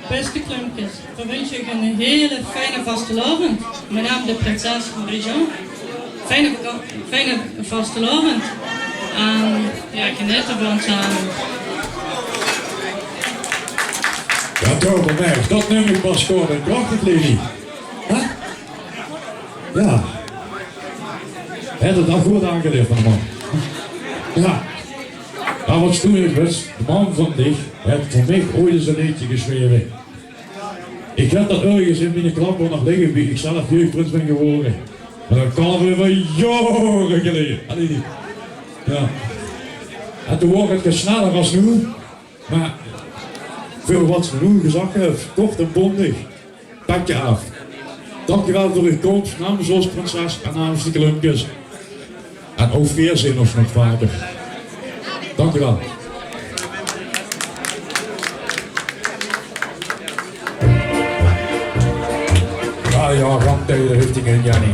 Beste klumpjes, we wensen je een hele fijne vastelavond. Mijn naam is de prinses Brigitte. Fijne vastelavond. En ja, geniet ervan samen. Ja, Toberberg, dat nummer was gewoon een prachtig liedje. Huh? Ja. Hij had dat goed aangeleerd van de man. Ja. Maar wat stoer was, de man van dich heeft voor mij ooit eens een liedje geschreven. Ik heb dat ergens in mijn klapper nog liggen, wie ik zelf jeugdprins ben geworden. Maar dat kan weer van jaren geleden. Allee, ja. En toen wordt het sneller als nu, maar veel wat ze nu gezegd heeft, kort en bondig. Pak je af. Dankjewel voor uw komst namens ons prinses en namens de klumpjes. En ook weerzien of nog vaker. Dankjewel. Ja, ramptijden richting in Jannie.